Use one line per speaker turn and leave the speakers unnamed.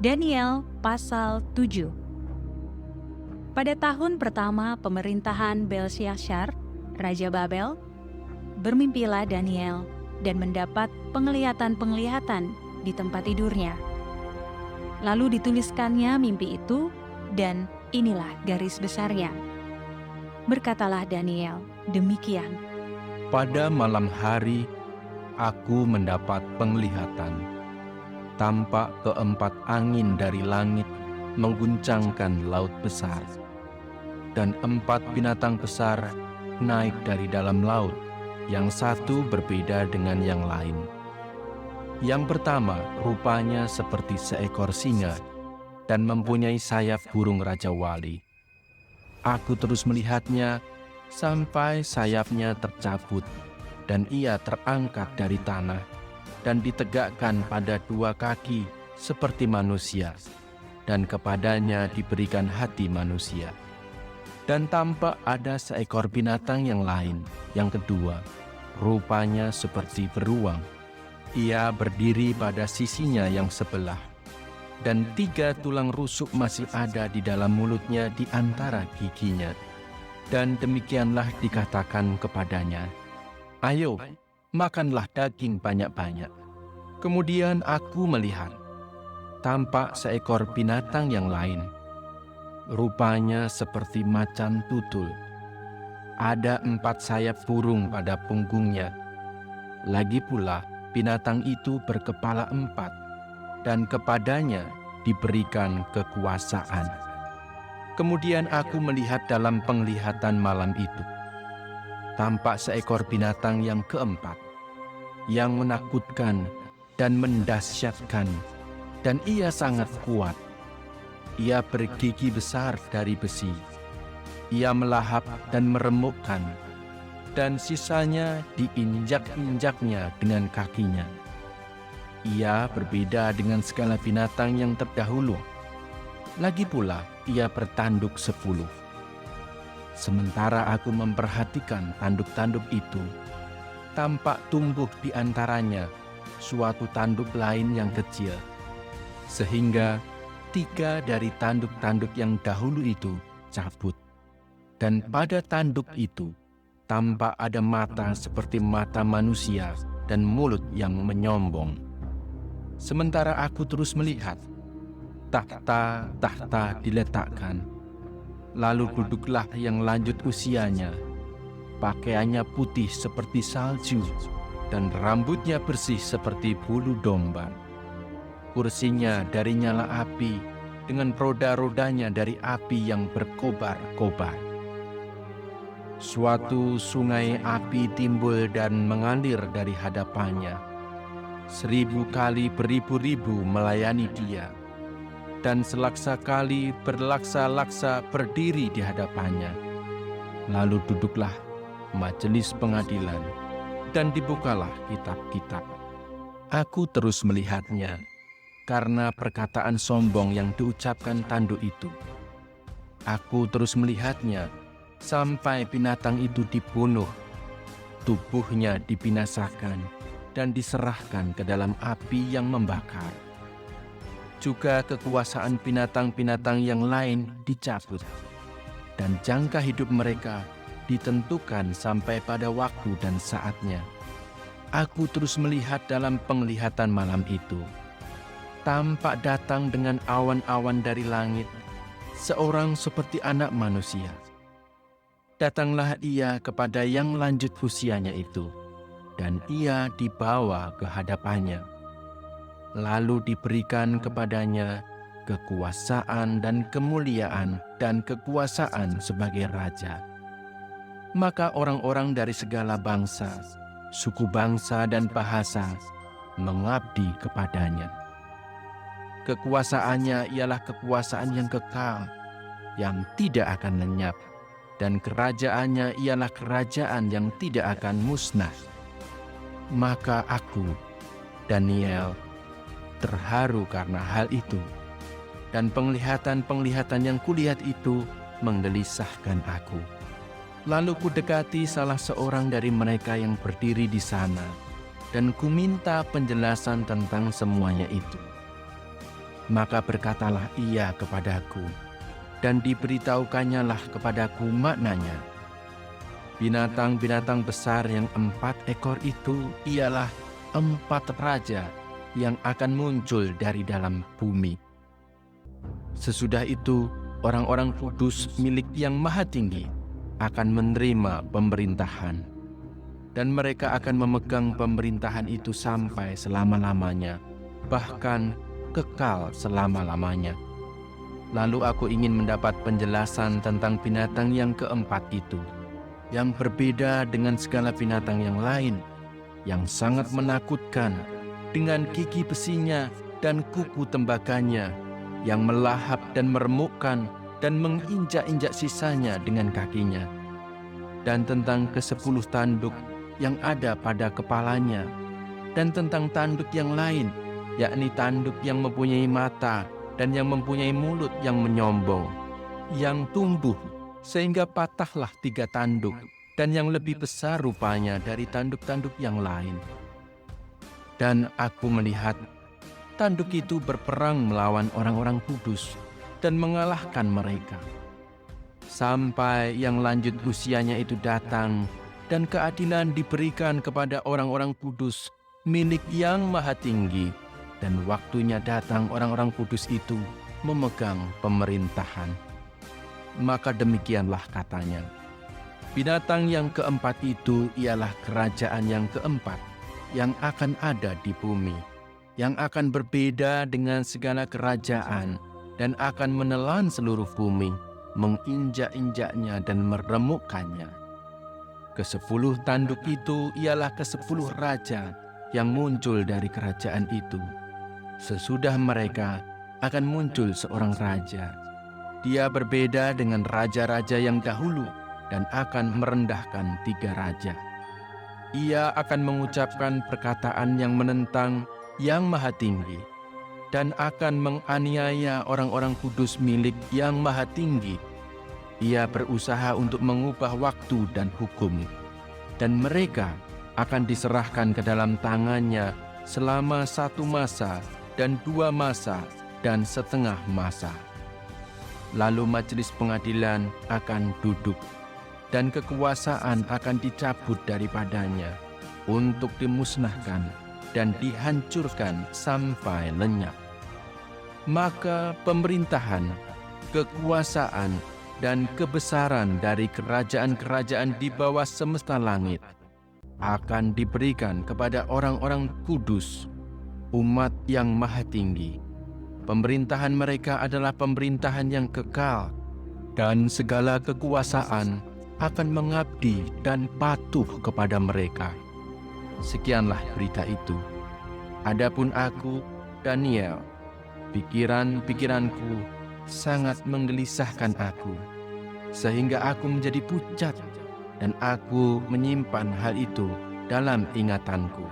Daniel pasal 7. Pada tahun pertama pemerintahan Belsyazar, Raja Babel, bermimpilah Daniel dan mendapat penglihatan-penglihatan di tempat tidurnya. Lalu dituliskannya mimpi itu, dan inilah garis besarnya. Berkatalah Daniel, demikian.
Pada malam hari, aku mendapat penglihatan. Tampak keempat angin dari langit mengguncangkan laut besar, dan 4 binatang besar naik dari dalam laut, yang satu berbeda dengan yang lain. Yang pertama rupanya seperti seekor singa dan mempunyai sayap burung Raja Wali. Aku terus melihatnya sampai sayapnya tercabut, dan ia terangkat dari tanah dan ditegakkan pada 2 kaki seperti manusia, dan kepadanya diberikan hati manusia. Dan tampak ada seekor binatang yang lain, yang kedua, rupanya seperti beruang. Ia berdiri pada sisinya yang sebelah, dan 3 tulang rusuk masih ada di dalam mulutnya di antara giginya. Dan demikianlah dikatakan kepadanya, "Ayo, makanlah daging banyak-banyak." Kemudian aku melihat, tampak seekor binatang yang lain, rupanya seperti macan tutul. Ada 4 sayap burung pada punggungnya. Lagi pula binatang itu berkepala 4, dan kepadanya diberikan kekuasaan. Kemudian aku melihat dalam penglihatan malam itu, tampak seekor binatang yang keempat, yang menakutkan dan mendahsyatkan, dan ia sangat kuat. Ia bergigi besar dari besi. Ia melahap dan meremukkan, dan sisanya diinjak-injaknya dengan kakinya. Ia berbeda dengan segala binatang yang terdahulu. Lagi pula ia bertanduk 10. Sementara aku memperhatikan tanduk-tanduk itu, tampak tumbuh di antaranya suatu tanduk lain yang kecil, sehingga 3 dari tanduk-tanduk yang dahulu itu cabut. Dan pada tanduk itu tampak ada mata seperti mata manusia dan mulut yang menyombong. Sementara aku terus melihat, tahta-tahta diletakkan. Lalu duduklah yang lanjut usianya. Pakaiannya putih seperti salju, dan rambutnya bersih seperti bulu domba. Kursinya dari nyala api, dengan roda-rodanya dari api yang berkobar-kobar. Suatu sungai api timbul dan mengalir dari hadapannya. 1000 kali beribu-ribu melayani dia, dan selaksa kali berlaksa-laksa berdiri di hadapannya. Lalu duduklah majelis pengadilan, dan dibukalah kitab-kitab. Aku terus melihatnya, karena perkataan sombong yang diucapkan tanduk itu. Aku terus melihatnya, sampai binatang itu dibunuh, tubuhnya dibinasakan, dan diserahkan ke dalam api yang membakar. Juga kekuasaan binatang-binatang yang lain dicabut, dan jangka hidup mereka ditentukan sampai pada waktu dan saatnya. Aku terus melihat dalam penglihatan malam itu, tampak datang dengan awan-awan dari langit, seorang seperti anak manusia. Datanglah ia kepada yang lanjut usianya itu, dan ia dibawa ke hadapannya. Lalu diberikan kepadanya kekuasaan dan kemuliaan dan kekuasaan sebagai raja. Maka orang-orang dari segala bangsa, suku bangsa dan bahasa mengabdi kepadanya. Kekuasaannya ialah kekuasaan yang kekal, yang tidak akan lenyap, dan kerajaannya ialah kerajaan yang tidak akan musnah. Maka aku, Daniel, terharu karena hal itu, dan penglihatan-penglihatan yang kulihat itu menggelisahkan aku. Lalu kudekati salah seorang dari mereka yang berdiri di sana, dan kuminta penjelasan tentang semuanya itu. Maka berkatalah ia kepadaku, dan diberitaukannyalah kepadaku maknanya. Binatang-binatang besar yang 4 ekor itu ialah 4 raja yang akan muncul dari dalam bumi. Sesudah itu, orang-orang kudus milik Yang Maha Tinggi akan menerima pemerintahan, dan mereka akan memegang pemerintahan itu sampai selama-lamanya, bahkan kekal selama-lamanya. Lalu aku ingin mendapat penjelasan tentang binatang yang keempat itu, yang berbeda dengan segala binatang yang lain, yang sangat menakutkan, dengan gigi besinya dan kuku tembaganya, yang melahap dan meremukkan dan menginjak-injak sisanya dengan kakinya, dan tentang ke-10 tanduk yang ada pada kepalanya, dan tentang tanduk yang lain, yakni tanduk yang mempunyai mata dan yang mempunyai mulut yang menyombong, yang tumbuh sehingga patahlah 3 tanduk, dan yang lebih besar rupanya dari tanduk-tanduk yang lain. Dan aku melihat tanduk itu berperang melawan orang-orang kudus dan mengalahkan mereka, sampai yang lanjut usianya itu datang, dan keadilan diberikan kepada orang-orang kudus milik Yang Maha Tinggi, dan waktunya datang orang-orang kudus itu memegang pemerintahan. Maka demikianlah katanya, binatang yang keempat itu ialah kerajaan yang keempat yang akan ada di bumi, yang akan berbeda dengan segala kerajaan dan akan menelan seluruh bumi, menginjak-injaknya dan meremukkannya. Ke-10 tanduk itu ialah ke-10 raja yang muncul dari kerajaan itu. Sesudah mereka akan muncul seorang raja. Dia berbeda dengan raja-raja yang dahulu dan akan merendahkan 3 raja. Ia akan mengucapkan perkataan yang menentang Yang Maha Tinggi dan akan menganiaya orang-orang kudus milik Yang Maha Tinggi. Ia berusaha untuk mengubah waktu dan hukum, dan mereka akan diserahkan ke dalam tangannya selama 1 masa dan 2 masa dan setengah masa. Lalu majelis pengadilan akan duduk, dan kekuasaan akan dicabut daripadanya untuk dimusnahkan dan dihancurkan sampai lenyap. Maka pemerintahan, kekuasaan, dan kebesaran dari kerajaan-kerajaan di bawah semesta langit akan diberikan kepada orang-orang kudus, umat Yang Maha Tinggi. Pemerintahan mereka adalah pemerintahan yang kekal, dan segala kekuasaan akan mengabdi dan patuh kepada mereka. Sekianlah berita itu. Adapun aku, Daniel, pikiran-pikiranku sangat menggelisahkan aku, sehingga aku menjadi pucat, dan aku menyimpan hal itu dalam ingatanku.